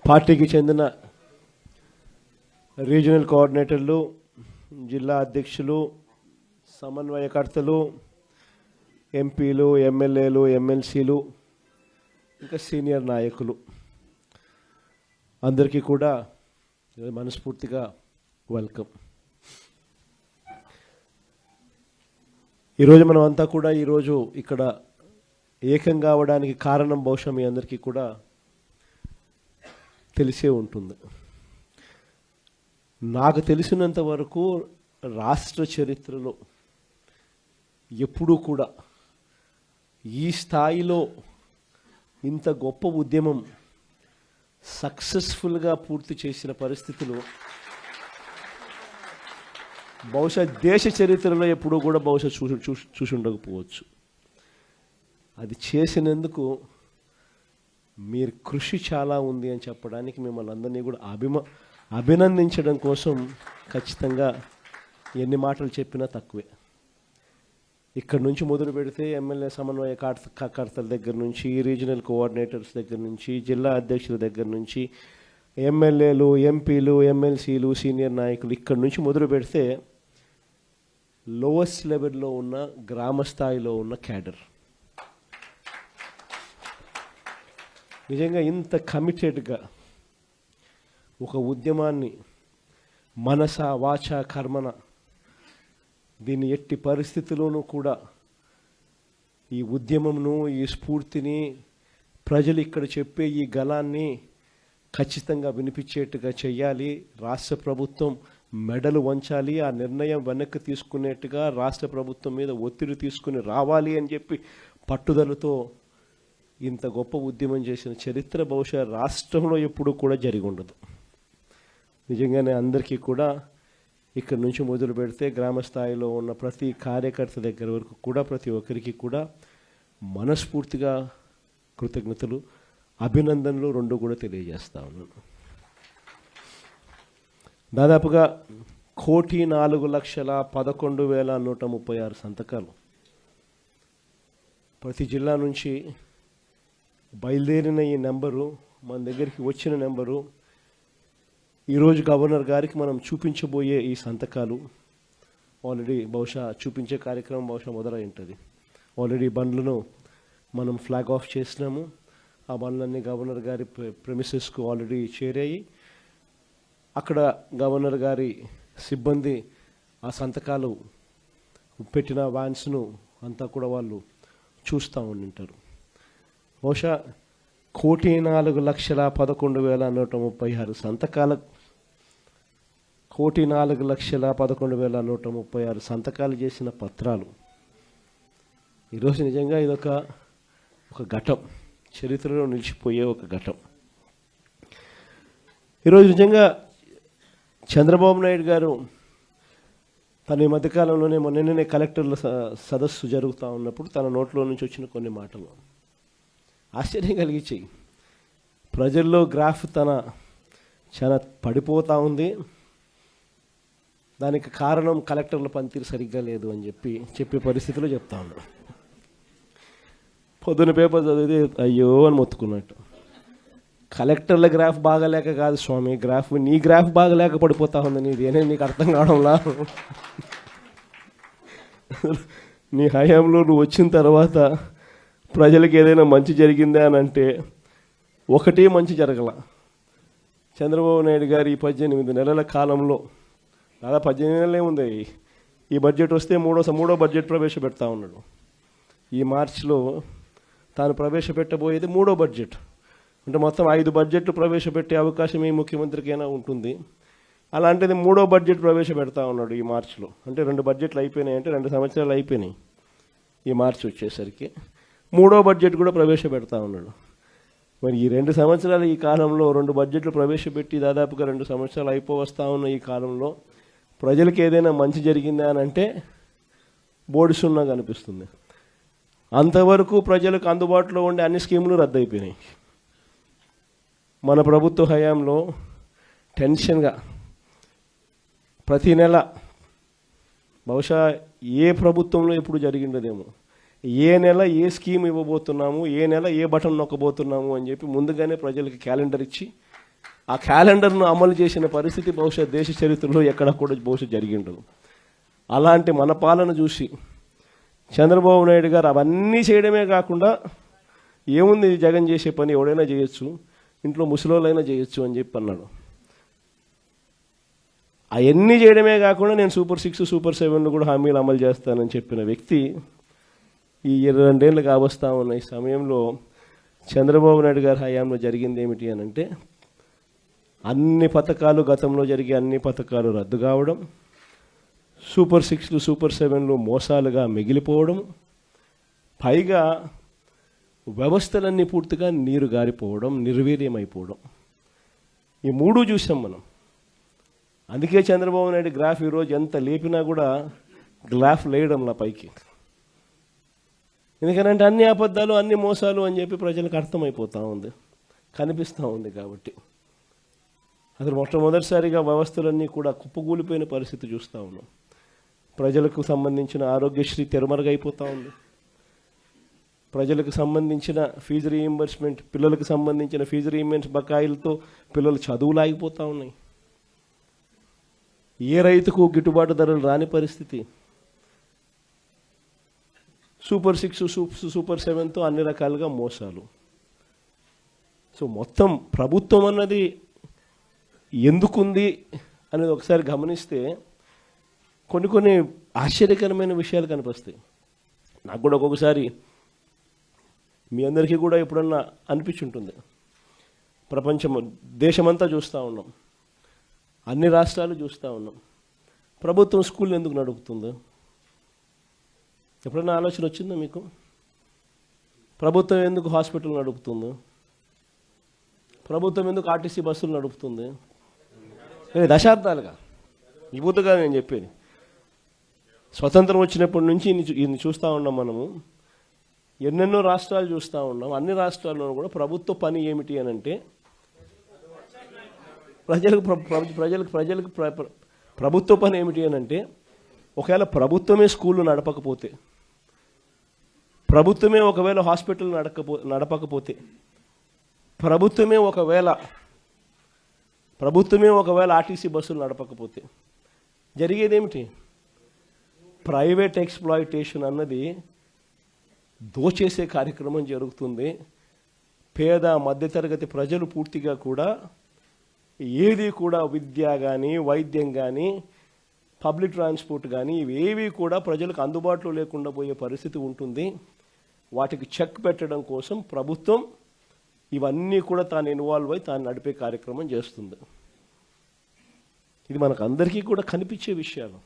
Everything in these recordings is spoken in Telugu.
పార్టీకి చెందిన రీజనల్ కోఆర్డినేటర్లు, జిల్లా అధ్యక్షులు, సమన్వయకర్తలు, ఎంపీలు, ఎమ్మెల్యేలు, ఎమ్మెల్సీలు, ఇంకా సీనియర్ నాయకులు అందరికీ కూడా మనస్ఫూర్తిగా వెల్కమ్. ఈరోజు మనం అంతా కూడా ఈరోజు ఇక్కడ ఏకం కావడానికి కారణం బహుశా మీ అందరికీ కూడా తెలిసే ఉంటుంది. నాకు తెలిసినంత వరకు రాష్ట్ర చరిత్రలో ఎప్పుడూ కూడా ఈ స్థాయిలో ఇంత గొప్ప ఉద్యమం సక్సెస్ఫుల్గా పూర్తి చేసిన పరిస్థితులు బహుశా దేశ చరిత్రలో ఎప్పుడూ కూడా బహుశా చూసి ఉండకపోవచ్చు. అది చేసినందుకు మీరు కృషి చాలా ఉంది అని చెప్పడానికి మిమ్మల్ని అందరినీ కూడా అభినందించడం కోసం ఖచ్చితంగా ఎన్ని మాటలు చెప్పినా తక్కువే. ఇక్కడ నుంచి మొదలు పెడితే ఎమ్మెల్యే సమన్వయకర్తల దగ్గర నుంచి, రీజనల్ కోఆర్డినేటర్స్ దగ్గర నుంచి, జిల్లా అధ్యక్షుల దగ్గర నుంచి, ఎమ్మెల్యేలు, ఎంపీలు, ఎమ్మెల్సీలు, సీనియర్ నాయకులు, ఇక్కడ నుంచి మొదలు పెడితే లోవెస్ట్ లెవెల్లో ఉన్న గ్రామ స్థాయిలో ఉన్న క్యాడర్ నిజంగా ఇంత కమిటెడ్గా ఒక ఉద్యమాన్ని మనస, వాచ, కర్మన దీన్ని ఎట్టి పరిస్థితుల్లోనూ కూడా ఈ ఉద్యమంను, ఈ స్ఫూర్తిని, ప్రజలు ఇక్కడ చెప్పే ఈ గళాన్ని ఖచ్చితంగా వినిపించేట్టుగా చేయాలి. రాష్ట్ర ప్రభుత్వం మెడలు వంచాలి, ఆ నిర్ణయం వెనక్కి తీసుకునేట్టుగా రాష్ట్ర ప్రభుత్వం మీద ఒత్తిడి తీసుకుని రావాలి అని చెప్పి పట్టుదలతో ఇంత గొప్ప ఉద్యమం చేసిన చరిత్ర బహుశా రాష్ట్రంలో ఎప్పుడూ కూడా జరిగి ఉండదు. నిజంగానే అందరికీ కూడా ఇక్కడ నుంచి మొదలు పెడితే గ్రామ స్థాయిలో ఉన్న ప్రతి కార్యకర్త దగ్గర వరకు కూడా ప్రతి ఒక్కరికి కూడా మనస్ఫూర్తిగా కృతజ్ఞతలు, అభినందనలు రెండు కూడా తెలియజేస్తా ఉన్నాను. దాదాపుగా 1,04,11,136 సంతకాలు ప్రతి జిల్లా నుంచి బయలుదేరిన ఈ నెంబరు, మన దగ్గరికి వచ్చిన నెంబరు, ఈరోజు గవర్నర్ గారికి మనం చూపించబోయే ఈ సంతకాలు ఆల్రెడీ బహుశా చూపించే కార్యక్రమం బహుశా మొదలై ఉంటుంది. ఆల్రెడీ బండ్లను మనం ఫ్లాగ్ ఆఫ్ చేసినాము. ఆ బండ్లన్నీ గవర్నర్ గారి ప్రెమిసెస్కు ఆల్రెడీ చేరాయి. అక్కడ గవర్నర్ గారి సిబ్బంది ఆ సంతకాలు పెట్టిన వ్యాన్స్ను అంతా కూడా వాళ్ళు చూస్తూ ఉండింటారు. బహుశా 1,04,11,136 సంతకాల 1,04,11,136 సంతకాలు చేసిన పత్రాలు ఈరోజు నిజంగా ఇదొక ఘట్టం, చరిత్రలో నిలిచిపోయే ఒక ఘట్టం. ఈరోజు నిజంగా చంద్రబాబు నాయుడు గారు తన ఈ మధ్యకాలంలోనే మొన్ననే కలెక్టర్ల సదస్సు జరుగుతూ ఉన్నప్పుడు తన నోట్లో నుంచి వచ్చిన కొన్ని మాటలు ఆశ్చర్యం కలిగించాయి. ప్రజల్లో గ్రాఫ్ చాలా పడిపోతూ ఉంది, దానికి కారణం కలెక్టర్ల పనితీరు సరిగ్గా లేదు అని చెప్పే పరిస్థితిలో చెప్తా ఉన్నాడు. పొద్దున పేపర్ చదివితే అయ్యో అని మొత్తుకున్నట్టు. కలెక్టర్ల గ్రాఫ్ బాగాలేక కాదు స్వామి, నీ గ్రాఫ్ బాగాలేక పడిపోతా ఉంది, నీదేనే నీకు అర్థం కావడంలా. నీ హయాంలో నువ్వు వచ్చిన తర్వాత ప్రజలకు ఏదైనా మంచి జరిగిందా అని అంటే ఒకటే మంచి జరగల. చంద్రబాబు నాయుడు గారు ఈ 18 నెలల కాలంలో, దాదాపు 18 నెలలే ఉంది, ఈ బడ్జెట్ వస్తే మూడో బడ్జెట్ ప్రవేశపెడతా ఉన్నాడు. ఈ మార్చిలో తాను ప్రవేశపెట్టబోయేది 3వ బడ్జెట్. అంటే మొత్తం 5 బడ్జెట్లు ప్రవేశపెట్టే అవకాశం ఈ ముఖ్యమంత్రికైనా ఉంటుంది. అలాంటిది 3వ బడ్జెట్ ప్రవేశపెడతా ఉన్నాడు ఈ మార్చిలో. అంటే 2 బడ్జెట్లు అయిపోయినాయి, అంటే 2 సంవత్సరాలు అయిపోయినాయి. ఈ మార్చి వచ్చేసరికి 3వ బడ్జెట్ కూడా ప్రవేశపెడతా ఉన్నాడు. మరి ఈ 2 సంవత్సరాలు, ఈ కాలంలో 2 బడ్జెట్లు ప్రవేశపెట్టి దాదాపుగా 2 సంవత్సరాలు అయిపోవస్తా ఉన్న ఈ కాలంలో ప్రజలకు ఏదైనా మంచి జరిగిందా అని అంటే బోర్డు సున్నా కనిపిస్తుంది. అంతవరకు ప్రజలకు అందుబాటులో ఉండే అన్ని స్కీములు రద్దయిపోయినాయి. మన ప్రభుత్వ హయాంలో టెన్షన్గా ప్రతి నెల, బహుశా ఏ ప్రభుత్వంలో ఎప్పుడు జరిగిండదేమో, ఏ నెల ఏ స్కీమ్ ఇవ్వబోతున్నాము, ఏ నెల ఏ బటన్ నొక్కబోతున్నాము అని చెప్పి ముందుగానే ప్రజలకి క్యాలెండర్ ఇచ్చి ఆ క్యాలెండర్ను అమలు చేసిన పరిస్థితి బహుశా దేశ చరిత్రలో ఎక్కడ కూడా బహుశా జరిగి ఉండదు. అలాంటి మన పాలన చూసి చంద్రబాబు నాయుడు గారు అవన్నీ చేయడమే కాకుండా ఏముంది జగన్ చేసే పని ఎవడైనా చేయొచ్చు, ఇంట్లో ముసలోళ్ళైనా చేయొచ్చు అని చెప్పి అన్నాడు. అవన్నీ చేయడమే కాకుండా నేను సూపర్ 6, సూపర్ 7 కూడా హామీలు అమలు చేస్తానని చెప్పిన వ్యక్తి ఈ 22 ఏళ్ళు కావస్తా ఉన్న ఈ సమయంలో చంద్రబాబు నాయుడు గారి హయాంలో జరిగింది ఏమిటి అని అంటే అన్ని పథకాలు గతంలో జరిగే అన్ని పథకాలు రద్దు కావడం, సూపర్ 6, సూపర్ 7 మోసాలుగా మిగిలిపోవడం, పైగా వ్యవస్థలన్నీ పూర్తిగా నీరు గారిపోవడం, నిర్వీర్యమైపోవడం. ఈ మూడు చూసాం మనం. అందుకే చంద్రబాబు నాయుడు గ్రాఫ్ ఈరోజు ఎంత లేపినా కూడా గ్రాఫ్ లేయడంలా పైకి. ఎందుకంటే అన్ని అబద్ధాలు అన్ని మోసాలు అని చెప్పి ప్రజలకు అర్థమైపోతూ ఉంది, కనిపిస్తూ ఉంది. కాబట్టి అసలు మొట్టమొదటిసారిగా వ్యవస్థలన్నీ కూడా కుప్పకూలిపోయిన పరిస్థితి చూస్తూ ఉన్నాం. ప్రజలకు సంబంధించిన ఆరోగ్యశ్రీ తెరమరుగైపోతూ ఉంది. ప్రజలకు సంబంధించిన ఫీజు రీయింబర్స్మెంట్, పిల్లలకు సంబంధించిన ఫీజు రీయింబర్స్మెంట్ బకాయిలతో పిల్లలు చదువులు ఆగిపోతూ ఉన్నాయి. ఏ రైతుకు గిట్టుబాటు ధరలు రాని పరిస్థితి. సూపర్ 6, సూపర్ 7తో అన్ని రకాలుగా మోసాలు. సో మొత్తం ప్రభుత్వం అన్నది ఎందుకుంది అనేది ఒకసారి గమనిస్తే కొన్ని ఆశ్చర్యకరమైన విషయాలు కనిపిస్తాయి. నాకు కూడా ఒక్కొక్కసారి మీ అందరికీ కూడా ఎప్పుడన్నా అనిపించుంటుంది. ప్రపంచం దేశమంతా చూస్తూ ఉన్నాం, అన్ని రాష్ట్రాలు చూస్తూ ఉన్నాం. ప్రభుత్వం స్కూల్ ఎందుకు నడుపుతుందో ఎప్పుడన్నా ఆలోచన వచ్చిందా మీకు? ప్రభుత్వం ఎందుకు హాస్పిటల్ నడుపుతుందో, ప్రభుత్వం ఎందుకు ఆర్టీసీ బస్సులు నడుపుతుంది? దశాబ్దాలుగా విభూతిగా నేను చెప్పేది. స్వతంత్రం వచ్చినప్పటి నుంచి ఇన్ని చూస్తూ ఉన్నాం మనము. ఎన్నెన్నో రాష్ట్రాలు చూస్తూ ఉన్నాం. అన్ని రాష్ట్రాల్లోనూ కూడా ప్రభుత్వ పని ఏమిటి అని అంటే ప్రజలకు ప్రభుత్వ పని ఏమిటి అని అంటే ఒకవేళ ప్రభుత్వమే స్కూళ్ళు నడపకపోతే, ప్రభుత్వమే ఒకవేళ హాస్పిటల్ నడపకపోతే, ప్రభుత్వమే ఒకవేళ ఆర్టీసీ బస్సులు నడపకపోతే జరిగేదేమిటి? ప్రైవేట్ ఎక్స్‌ప్లాయిటేషన్ అన్నది దోచేసే కార్యక్రమం జరుగుతుంది. పేద మధ్యతరగతి ప్రజలు పూర్తిగా కూడా ఏది కూడా విద్య కానీ, వైద్యం కానీ, పబ్లిక్ ట్రాన్స్పోర్ట్ కానీ ఇవేవి కూడా ప్రజలకు అందుబాటులో లేకుండా పోయే పరిస్థితి ఉంటుంది. వాటికి చెక్ పెట్టడం కోసం ప్రభుత్వం ఇవన్నీ కూడా తాను ఇన్వాల్వ్ అయి తాను నడిపే కార్యక్రమం చేస్తుంది. ఇది మనకు అందరికీ కూడా కనిపించే విషయాలు.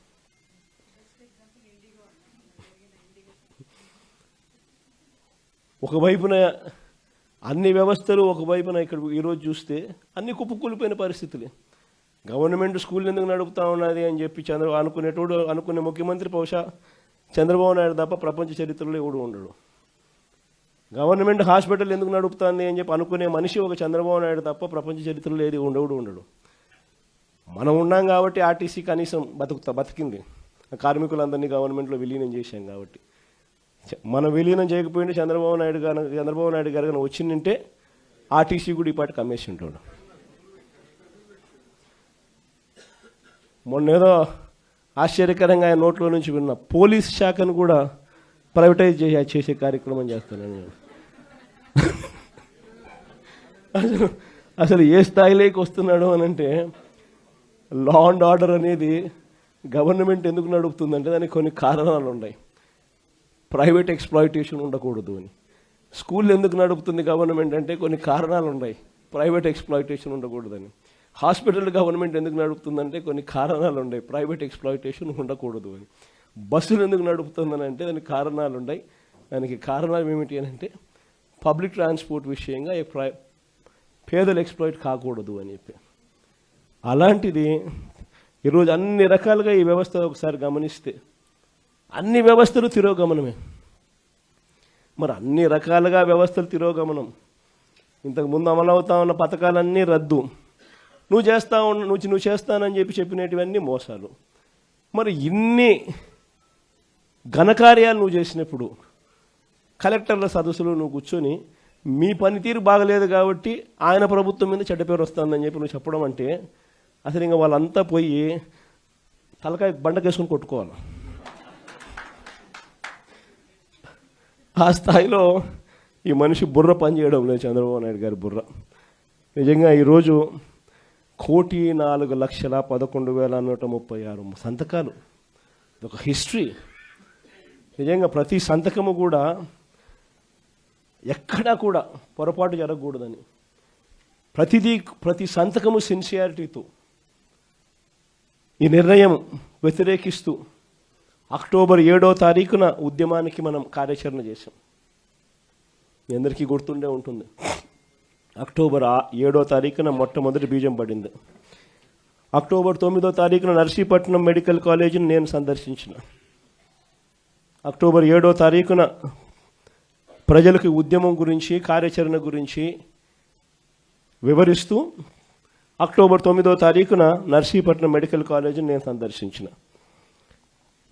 ఒకవైపున అన్ని వ్యవస్థలు, ఒకవైపున ఇక్కడ ఈరోజు చూస్తే అన్ని కుప్పకూలిపోయిన పరిస్థితులే. గవర్నమెంట్ స్కూల్ ఎందుకు నడుపుతా ఉన్నది అని చెప్పి అనుకునే ముఖ్యమంత్రి బహుశా చంద్రబాబు నాయుడు తప్ప ప్రపంచ చరిత్రలో ఎవడు ఉండడు. గవర్నమెంట్ హాస్పిటల్ ఎందుకు నడుపుతుంది అని చెప్పి అనుకునే మనిషి ఒక చంద్రబాబు నాయుడు తప్ప ప్రపంచ చరిత్రలో ఏది ఉండడు. మనం ఉన్నాం కాబట్టి ఆర్టీసీ కనీసం బతికింది. కార్మికులందరినీ గవర్నమెంట్లో విలీనం చేశాం కాబట్టి. మనం విలీనం చేయకపోయింటే చంద్రబాబు నాయుడు గారు కానీ వచ్చిందంటే ఆర్టీసీ కూడా ఈ పాటికి అమ్మేసి ఉంటాడు. మొన్నేదో ఆశ్చర్యకరంగా ఆయన నోట్లో నుంచి విన్న పోలీస్ శాఖను కూడా ప్రైవేటైజ్ చేసే కార్యక్రమం చేస్తానని నేను. అసలు ఏ స్థాయిలోకి వస్తున్నాడు అని అంటే లా అండ్ ఆర్డర్ అనేది గవర్నమెంట్ ఎందుకు నడుపుతుందంటే దానికి కొన్ని కారణాలు ఉన్నాయి. ప్రైవేట్ ఎక్స్‌ప్లాయిటేషన్ ఉండకూడదు అని. స్కూల్ ఎందుకు నడుపుతుంది గవర్నమెంట్ అంటే కొన్ని కారణాలు ఉన్నాయి. ప్రైవేట్ ఎక్స్‌ప్లాయిటేషన్ ఉండకూడదని. హాస్పిటల్ గవర్నమెంట్ ఎందుకు నడుపుతుందంటే కొన్ని కారణాలు ఉన్నాయి. ప్రైవేట్ ఎక్స్‌ప్లాయిటేషన్ ఉండకూడదు అని. బస్సులు ఎందుకు నడుపుతుందని అంటే దానికి కారణాలు ఉన్నాయి. దానికి కారణాలు ఏమిటి అని అంటే పబ్లిక్ ట్రాన్స్పోర్ట్ విషయంగా పేదలు ఎక్స్‌ప్లాయిట్ కాకూడదు అని చెప్పి. అలాంటిది ఈరోజు అన్ని రకాలుగా ఈ వ్యవస్థ ఒకసారి గమనిస్తే అన్ని వ్యవస్థలు తిరోగమనమే. మరి అన్ని రకాలుగా వ్యవస్థలు తిరోగమనం. ఇంతకుముందు అమలవుతా ఉన్న పథకాలన్నీ రద్దు. నువ్వు చేస్తానని చెప్పినటువన్నీ మోసాలు. మరి ఇన్ని ఘనకార్యాలు నువ్వు చేసినప్పుడు కలెక్టర్ల సదస్సులో నువ్వు కూర్చొని మీ పనితీరు బాగలేదు కాబట్టి ఆయన ప్రభుత్వం మీద చెడ్డ పేరు వస్తుందని చెప్పి నువ్వు చెప్పడం అంటే అసలు ఇంకా వాళ్ళంతా పోయి తలకాయ బండకేసుకుని కొట్టుకోవాలి. ఆ స్థాయిలో ఈ మనిషి బుర్ర పనిచేయడం లేదు, చంద్రబాబు నాయుడు గారి బుర్ర. నిజంగా ఈరోజు 1,04,11,136 సంతకాలు, ఒక హిస్టరీ. నిజంగా ప్రతి సంతకము కూడా ఎక్కడా కూడా పొరపాటు జరగకూడదని, ప్రతి సంతకము సిన్సియారిటీతో ఈ నిర్ణయం వ్యతిరేకిస్తూ అక్టోబర్ 7వ తారీఖున ఉద్యమానికి మనం కార్యాచరణ చేశాం. మీ అందరికీ గుర్తుండే ఉంటుంది. అక్టోబర్ 7వ తారీఖున మొట్టమొదటి బీజం పడింది. అక్టోబర్ 9వ తారీఖున నర్సీపట్నం మెడికల్ కాలేజీని నేను సందర్శించిన. అక్టోబర్ 7వ తారీఖున ప్రజలకు ఉద్యమం గురించి, కార్యాచరణ గురించి వివరిస్తూ అక్టోబర్ 9వ తారీఖున నర్సీపట్నం మెడికల్ కాలేజీని నేను సందర్శించిన.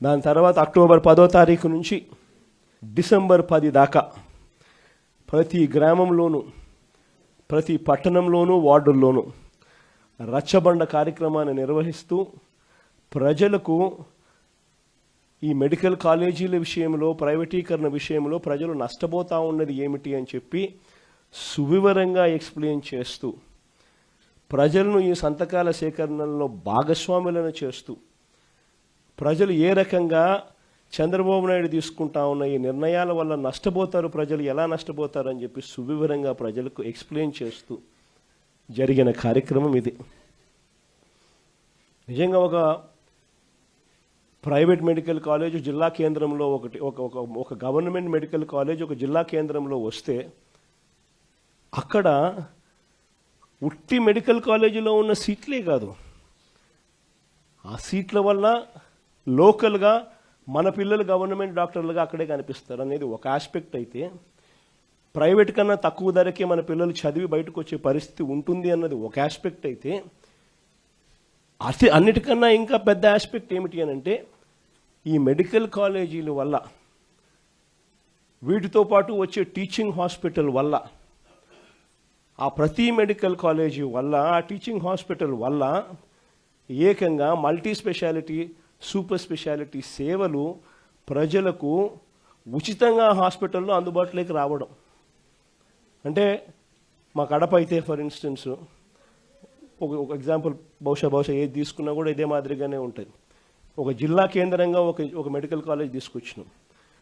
దాని తర్వాత అక్టోబర్ 10వ తారీఖు నుంచి డిసెంబర్ 10 దాకా ప్రతి గ్రామంలోనూ, ప్రతి పట్టణంలోనూ, వార్డుల్లోనూ రచ్చబండ కార్యక్రమాన్ని నిర్వహిస్తూ ప్రజలకు ఈ మెడికల్ కాలేజీల విషయంలో, ప్రైవేటీకరణ విషయంలో ప్రజలు నష్టపోతూ ఉన్నది ఏమిటి అని చెప్పి సువివరంగా ఎక్స్ప్లెయిన్ చేస్తూ, ప్రజలను ఈ సంతకాల సేకరణలో భాగస్వాములను చేస్తూ, ప్రజలు ఏ రకంగా చంద్రబాబు నాయుడు తీసుకుంటా ఉన్న ఈ నిర్ణయాల వల్ల నష్టపోతారు, ప్రజలు ఎలా నష్టపోతారు అని చెప్పి సువివరంగా ప్రజలకు ఎక్స్ప్లెయిన్ చేస్తూ జరిగిన కార్యక్రమం ఇది. నిజంగా ఒక ప్రైవేట్ మెడికల్ కాలేజ్ జిల్లా కేంద్రంలో ఒకటి, ఒక గవర్నమెంట్ మెడికల్ కాలేజ్ ఒక జిల్లా కేంద్రంలో వస్తే అక్కడ ఉట్టి మెడికల్ కాలేజీలో ఉన్న సీట్లే కాదు, ఆ సీట్ల వల్ల లోకల్గా మన పిల్లలు గవర్నమెంట్ డాక్టర్లుగా అక్కడే కనిపిస్తారు అనేది ఒక ఆస్పెక్ట్ అయితే, ప్రైవేట్ కన్నా తక్కువ ధరకే మన పిల్లలు చదివి బయటకు వచ్చే పరిస్థితి ఉంటుంది అన్నది ఒక ఆస్పెక్ట్ అయితే, అన్నిటికన్నా ఇంకా పెద్ద ఆస్పెక్ట్ ఏమిటి అని అంటే ఈ మెడికల్ కాలేజీల వల్ల, వీటితో పాటు వచ్చే టీచింగ్ హాస్పిటల్ వల్ల, ఆ ప్రతి మెడికల్ కాలేజీ వల్ల, ఆ టీచింగ్ హాస్పిటల్ వల్ల ఏకంగా మల్టీ స్పెషాలిటీ, సూపర్ స్పెషాలిటీ సేవలు ప్రజలకు ఉచితంగా హాస్పిటల్లో అందుబాటులోకి రావడం. అంటే మా కడప అయితే ఫర్ ఇన్స్టెన్స్ ఒక ఎగ్జాంపుల్, బహుశా ఏది తీసుకున్నా కూడా ఇదే మాదిరిగానే ఉంటుంది. ఒక జిల్లా కేంద్రంగా ఒక మెడికల్ కాలేజ్ తీసుకొచ్చినాం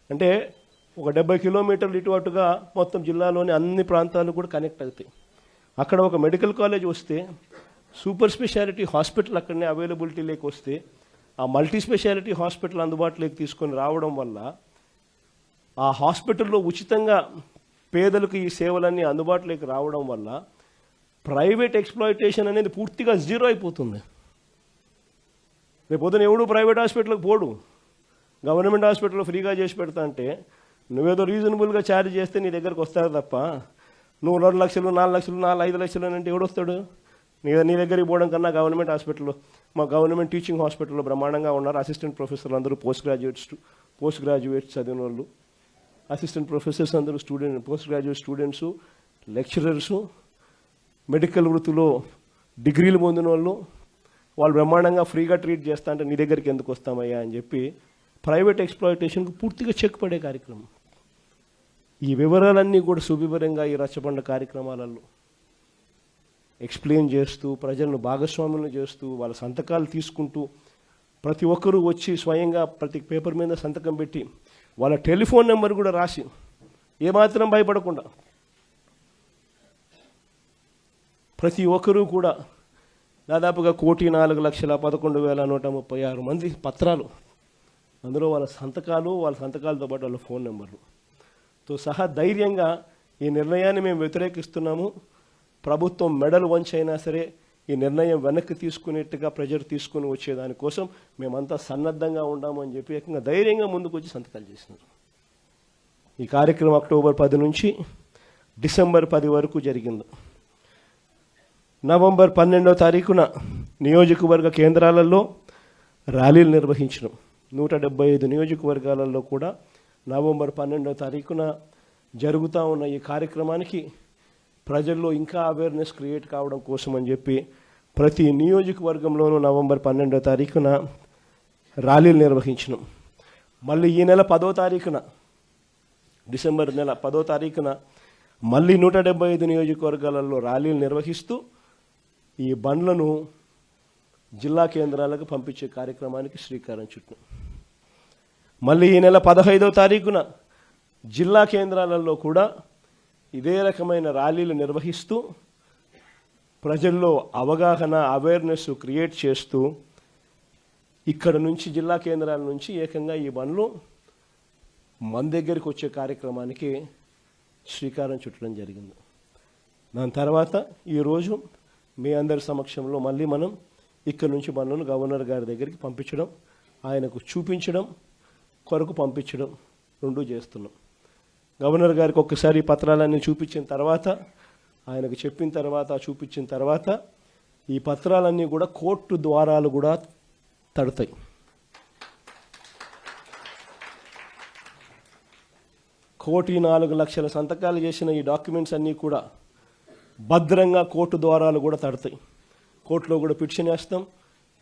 అంటే ఒక 70 కిలోమీటర్లు ఇటు అటుగా మొత్తం జిల్లాలోని అన్ని ప్రాంతాలు కూడా కనెక్ట్ అవుతాయి. అక్కడ ఒక మెడికల్ కాలేజ్ వస్తే, సూపర్ స్పెషాలిటీ హాస్పిటల్ అక్కడనే అవైలబిలిటీ లేక వస్తే, ఆ మల్టీ స్పెషాలిటీ హాస్పిటల్ అందుబాటులోకి తీసుకొని రావడం వల్ల ఆ హాస్పిటల్లో ఉచితంగా పేదలకు ఈ సేవలన్నీ అందుబాటులోకి రావడం వల్ల ప్రైవేట్ ఎక్స్ప్లాయిటేషన్ అనేది పూర్తిగా జీరో అయిపోతుంది. రేపు పొద్దున ఎవడు ప్రైవేట్ హాస్పిటల్కి పోడు, గవర్నమెంట్ హాస్పిటల్లో ఫ్రీగా చేసి పెడతా అంటే నువ్వేదో రీజనబుల్గా ఛార్జ్ చేస్తే నీ దగ్గరకు వస్తారు తప్ప, నువ్వు 2 లక్షలు 4 లక్షలు 5 లక్షలు అని అంటే ఎవడొస్తాడు? నీ దగ్గరికి పోవడం కన్నా గవర్నమెంట్ హాస్పిటల్లో, మా గవర్నమెంట్ టీచింగ్ హాస్పిటల్లో బ్రహ్మాండంగా ఉన్నారు అసిస్టెంట్ ప్రొఫెసర్లు అందరూ పోస్ట్ గ్రాడ్యుయేట్స్ చదివిన వాళ్ళు, అసిస్టెంట్ ప్రొఫెసర్స్ అందరూ post graduate students, lecturers, medical వృత్తిలో డిగ్రీలు పొందిన వాళ్ళు బ్రహ్మాండంగా ఫ్రీగా ట్రీట్ చేస్తా అంటే నీ దగ్గరికి ఎందుకు వస్తామయ్యా అని చెప్పి ప్రైవేట్ ఎక్స్ప్లాయిటేషన్కు పూర్తిగా చెక్ పడే కార్యక్రమం. ఈ వివరాలన్నీ కూడా సువివరంగా ఈ రచ్చబండ కార్యక్రమాలలో ఎక్స్ప్లెయిన్ చేస్తూ, ప్రజలను భాగస్వాములను చేస్తూ, వాళ్ళ సంతకాలు తీసుకుంటూ, ప్రతి ఒక్కరూ వచ్చి స్వయంగా ప్రతి పేపర్ మీద సంతకం పెట్టి వాళ్ళ టెలిఫోన్ నెంబర్ కూడా రాసి ఏమాత్రం భయపడకుండా ప్రతి ఒక్కరూ కూడా దాదాపుగా 1,04,11,136 మంది పత్రాలు, అందులో వాళ్ళ సంతకాలతో పాటు వాళ్ళ ఫోన్ నెంబర్లతో సహా ధైర్యంగా ఈ నిర్ణయాన్ని మేము వ్యతిరేకిస్తున్నాము, ప్రభుత్వం మెడలు వంచైనా సరే ఈ నిర్ణయం వెనక్కి తీసుకునేట్టుగా ప్రెజర్ తీసుకుని వచ్చేదానికోసం మేమంతా సన్నద్ధంగా ఉన్నామని చెప్పి ఏకంగా ధైర్యంగా ముందుకు వచ్చి సంతకాలు చేసినారు. ఈ కార్యక్రమం అక్టోబర్ 10 నుంచి డిసెంబర్ 10 వరకు జరిగింది. నవంబర్ 12వ తారీఖున నియోజకవర్గ కేంద్రాలలో ర్యాలీలు నిర్వహించినాం. 175 నియోజకవర్గాలలో కూడా నవంబర్ 12వ తారీఖున జరుగుతూ ఉన్న ఈ కార్యక్రమానికి ప్రజల్లో ఇంకా అవేర్నెస్ క్రియేట్ కావడం కోసం అని చెప్పి ప్రతి నియోజకవర్గంలోనూ నవంబర్ 12వ తారీఖున ర్యాలీలు నిర్వహించినాం. మళ్ళీ ఈ నెల 10వ తారీఖున, డిసెంబర్ నెల 10వ తారీఖున మళ్ళీ 175 నియోజకవర్గాలలో ర్యాలీలు నిర్వహిస్తూ ఈ బండ్లను జిల్లా కేంద్రాలకు పంపించే కార్యక్రమానికి శ్రీకారం చుట్టాం. మళ్ళీ ఈ నెల 15వ తారీఖున జిల్లా కేంద్రాలలో కూడా ఇదే రకమైన ర్యాలీలు నిర్వహిస్తూ ప్రజల్లో అవగాహన అవేర్నెస్ క్రియేట్ చేస్తూ ఇక్కడ నుంచి జిల్లా కేంద్రాల నుంచి ఏకంగా ఈ బండ్లు మన దగ్గరికి వచ్చే కార్యక్రమానికి శ్రీకారం చుట్టడం జరిగింది. దాని తర్వాత ఈరోజు మీ అందరి సమక్షంలో మళ్ళీ మనం ఇక్కడ నుంచి బండ్లను గవర్నర్ గారి దగ్గరికి పంపించడం, ఆయనకు చూపించడం కొరకు పంపించడం రెండూ చేస్తున్నాం. గవర్నర్ గారికి ఒక్కసారి పత్రాలన్నీ చూపించిన తర్వాత, ఆయనకు చెప్పిన తర్వాత, చూపించిన తర్వాత ఈ పత్రాలన్నీ కూడా కోర్టు ద్వారాలు కూడా తడతాయి. కోటి 4 లక్షల సంతకాలు చేసిన ఈ డాక్యుమెంట్స్ అన్నీ కూడా భద్రంగా కోర్టు ద్వారాలు కూడా తడతాయి. కోర్టులో కూడా పిటిషన్ వేస్తాం.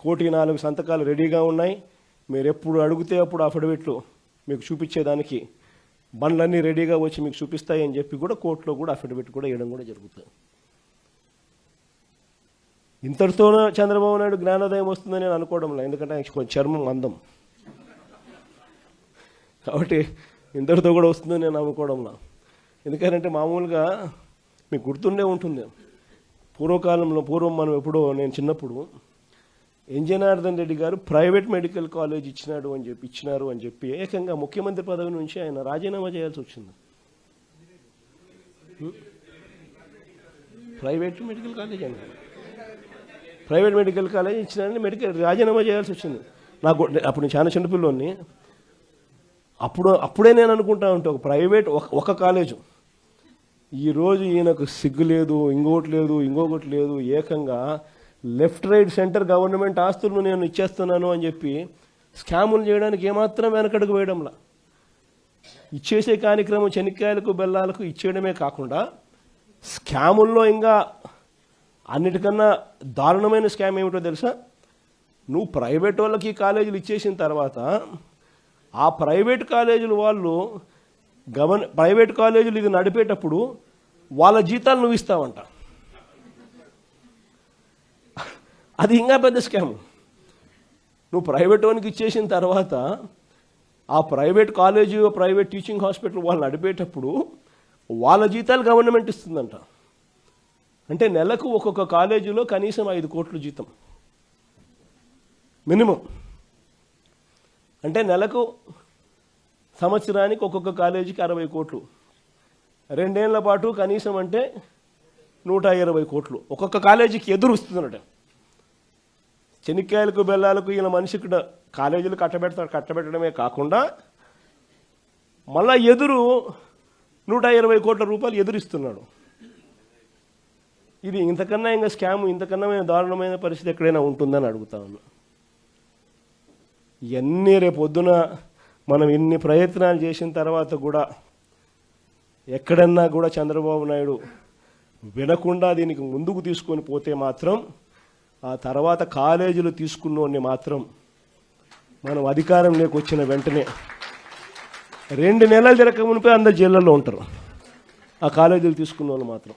1,04,00,000 సంతకాలు రెడీగా ఉన్నాయి. మీరు ఎప్పుడు అడిగితే అప్పుడు అఫిడవిట్లు మీకు చూపించేదానికి బండ్లన్నీ రెడీగా వచ్చి మీకు చూపిస్తాయి అని చెప్పి కూడా కోర్టులో కూడా అఫిడవిట్ కూడా వేయడం కూడా జరుగుతుంది. ఇంతటితోనే చంద్రబాబు నాయుడు జ్ఞానోదయం వస్తుందని నేను అనుకోవడంలో, ఎందుకంటే కొంచెం చర్మం అందం కాబట్టి ఇంతటితో కూడా వస్తుందని నేను అనుకోవడంలో. ఎందుకంటే మామూలుగా మీకు గుర్తుండే ఉంటుంది, పూర్వం మనం ఎప్పుడో నేను చిన్నప్పుడు జనార్దన్ రెడ్డి గారు ప్రైవేట్ మెడికల్ కాలేజ్ ఇచ్చినారు అని చెప్పి ఏకంగా ముఖ్యమంత్రి పదవి నుంచి ఆయన రాజీనామా చేయాల్సి వచ్చింది. ప్రైవేట్ మెడికల్ కాలేజ్ ఇచ్చినారని రాజీనామా చేయాల్సి వచ్చింది. నాకు అప్పుడు నేను చాలా చిన్నపిల్లోని, అప్పుడే నేను అనుకుంటా ఉంటే ఒక ప్రైవేట్ ఒక కాలేజు, ఈరోజు ఈయనకు సిగ్గు లేదు, ఇంకొకటి లేదు, ఏకంగా లెఫ్ట్ రైట్ సెంటర్ గవర్నమెంట్ ఆస్తులను నేను ఇచ్చేస్తున్నాను అని చెప్పి స్కాములు చేయడానికి ఏమాత్రం వెనకడుగు వేయడంలా ఇచ్చేసే కార్యక్రమం చెనిక్కాయలకు బెల్లాలకు ఇచ్చేయడమే కాకుండా స్కాముల్లో ఇంకా అన్నిటికన్నా దారుణమైన స్కామ్ ఏమిటో తెలుసా? నువ్వు ప్రైవేట్ వాళ్ళకి కాలేజీలు ఇచ్చేసిన తర్వాత ఆ ప్రైవేట్ కాలేజీలు వాళ్ళు ప్రైవేట్ కాలేజీలు ఇది నడిపేటప్పుడు వాళ్ళ జీతాలు నువ్వు ఇస్తావంట. అది ఇంకా పెద్ద స్కామ్. నువ్వు ప్రైవేట్ వానికి ఇచ్చేసిన తర్వాత ఆ private college, private teaching hospital వాళ్ళు నడిపేటప్పుడు వాళ్ళ జీతాలు గవర్నమెంట్ ఇస్తుందంట. అంటే నెలకు ఒక్కొక్క కాలేజీలో కనీసం 5 కోట్ల జీతం మినిమం. అంటే నెలకు సంవత్సరానికి ఒక్కొక్క కాలేజీకి 60 కోట్లు, 2 ఏళ్ల పాటు కనీసం అంటే 120 కోట్లు ఒక్కొక్క కాలేజీకి ఎదురు వస్తుందన్నట. చెనిక్కాయలకు బెల్లాలకు ఈయన మనిషికి కాలేజీలు కట్టబెట్టడమే కాకుండా మళ్ళా ఎదురు 120 కోట్ల రూపాయలు ఎదురిస్తున్నాడు. ఇది ఇంతకన్నా ఇంకా స్కామ్, ఇంతకన్నా దారుణమైన పరిస్థితి ఎక్కడైనా ఉంటుందని అడుగుతా ఉన్నా. ఇవన్నీ రేపొద్దున మనం ఇన్ని ప్రయత్నాలు చేసిన తర్వాత కూడా ఎక్కడన్నా కూడా చంద్రబాబు నాయుడు వినకుండా దీనికి ముందుకు తీసుకొని పోతే మాత్రం ఆ తర్వాత కాలేజీలు తీసుకున్నోడిని మాత్రం మనం అధికారంలోకి వచ్చిన వెంటనే 2 నెలలు తిరగక మునిపే అందరు జైళ్ళల్లో ఉంటారు. ఆ కాలేజీలు తీసుకున్న వాళ్ళు మాత్రం.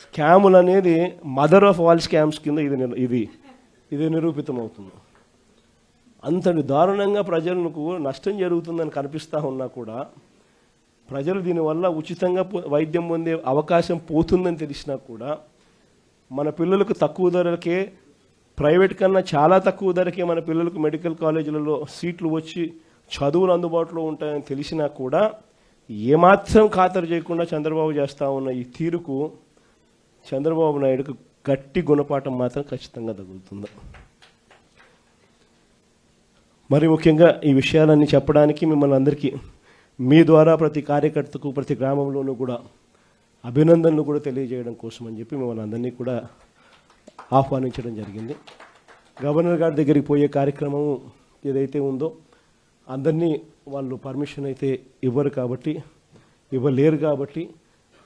స్కాములు అనేది మదర్ ఆఫ్ ఆల్ స్కామ్స్ కింద ఇది నిరూపితం అవుతుంది. అంతటి దారుణంగా ప్రజలకు నష్టం జరుగుతుందని కనిపిస్తూ ఉన్నా కూడా ప్రజలు దీనివల్ల ఉచితంగా వైద్యం పొందే అవకాశం పోతుందని తెలిసినా కూడా మన పిల్లలకు తక్కువ ధరకే, ప్రైవేట్ కన్నా చాలా తక్కువ ధరకే మన పిల్లలకు మెడికల్ కాలేజీలలో సీట్లు వచ్చి చదువులు అందుబాటులో ఉంటాయని తెలిసినా కూడా ఏమాత్రం ఖాతరు చేయకుండా చంద్రబాబు చేస్తూ ఉన్న ఈ తీరుకు చంద్రబాబు నాయుడుకు గట్టి గుణపాఠం మాత్రం ఖచ్చితంగా తగులుతుంది. మరి ముఖ్యంగా ఈ విషయాలన్నీ చెప్పడానికి మిమ్మల్ని అందరికీ మీ ద్వారా ప్రతి కార్యకర్తకు, ప్రతి గ్రామంలోనూ కూడా అభినందనలు కూడా తెలియజేయడం కోసం అని చెప్పి మిమ్మల్ని అందరినీ కూడా ఆహ్వానించడం జరిగింది. గవర్నర్ గారి దగ్గరికి పోయే కార్యక్రమం ఏదైతే ఉందో అందరినీ వాళ్ళు పర్మిషన్ అయితే ఇవ్వరు కాబట్టి ఇవ్వలేరు కాబట్టి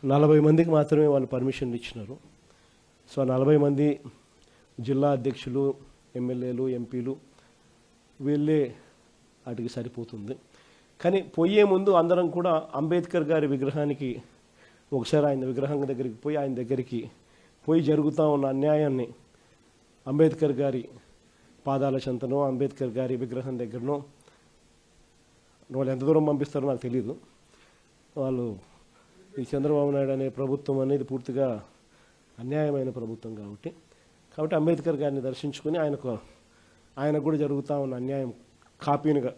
40 మందికి మాత్రమే వాళ్ళు పర్మిషన్ ఇచ్చినారు. సో 40 మంది జిల్లా అధ్యక్షులు, ఎమ్మెల్యేలు, ఎంపీలు వీళ్ళే వాటికి సరిపోతుంది. కానీ పోయే ముందు అందరం కూడా అంబేద్కర్ గారి విగ్రహానికి ఒకసారి ఆయన విగ్రహం దగ్గరికి పోయి ఆయన దగ్గరికి పోయి జరుగుతూ ఉన్న అన్యాయాన్ని అంబేద్కర్ గారి పాదాల చెంతనో అంబేద్కర్ గారి విగ్రహం దగ్గరనో వాళ్ళు ఎంత దూరం పంపిస్తారో నాకు తెలియదు. వాళ్ళు ఈ చంద్రబాబు నాయుడు అనే ప్రభుత్వం అనేది పూర్తిగా అన్యాయమైన ప్రభుత్వం కాబట్టి అంబేద్కర్ గారిని దర్శించుకుని ఆయనకు కూడా జరుగుతూ ఉన్న అన్యాయం కాపీనిగా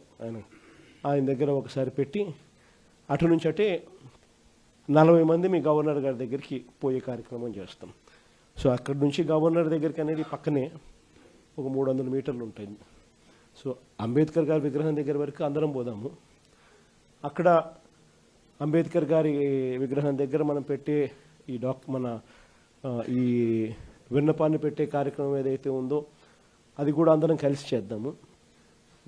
ఆయన దగ్గర ఒకసారి పెట్టి అటు నుంచి అటే 40 మంది మీ గవర్నర్ గారి దగ్గరికి పోయే కార్యక్రమం చేస్తాం. సో అక్కడి నుంచి గవర్నర్ దగ్గరికి అనేది పక్కనే ఒక 300 మీటర్లు ఉంటుంది. సో అంబేద్కర్ గారి విగ్రహం దగ్గర వరకు అందరం పోదాము. అక్కడ అంబేద్కర్ గారి విగ్రహం దగ్గర మనం పెట్టే ఈ విన్నపాన్ని పెట్టే కార్యక్రమం ఏదైతే ఉందో అది కూడా అందరం కలిసి చేద్దాము.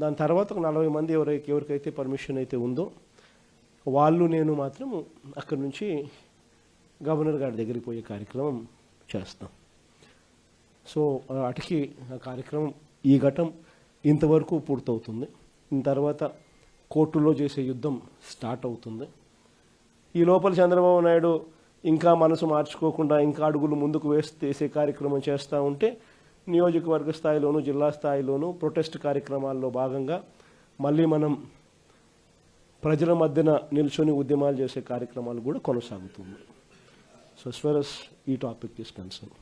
దాని తర్వాత ఒక 40 మంది ఎవరికైతే పర్మిషన్ అయితే ఉందో వాళ్ళు నేను మాత్రం అక్కడి నుంచి గవర్నర్ గారి దగ్గరికి పోయే కార్యక్రమం చేస్తాం. సో అటుకి ఆ కార్యక్రమం ఈ ఘట్టం ఇంతవరకు పూర్తవుతుంది. దీని తర్వాత కోర్టులో చేసే యుద్ధం స్టార్ట్ అవుతుంది. ఈ లోపల చంద్రబాబు నాయుడు ఇంకా మనసు మార్చుకోకుండా ఇంకా అడుగులు ముందుకు వేసే కార్యక్రమం చేస్తూ ఉంటే నియోజకవర్గ స్థాయిలోను జిల్లా స్థాయిలోను ప్రొటెస్ట్ కార్యక్రమాల్లో భాగంగా మళ్ళీ మనం ప్రజల మధ్యన నిల్చొని ఉద్యమాలు చేసే కార్యక్రమాలు కూడా కొనసాగుతుంది. సో as far as ఈ టాపిక్ ఇస్ కన్సర్న్.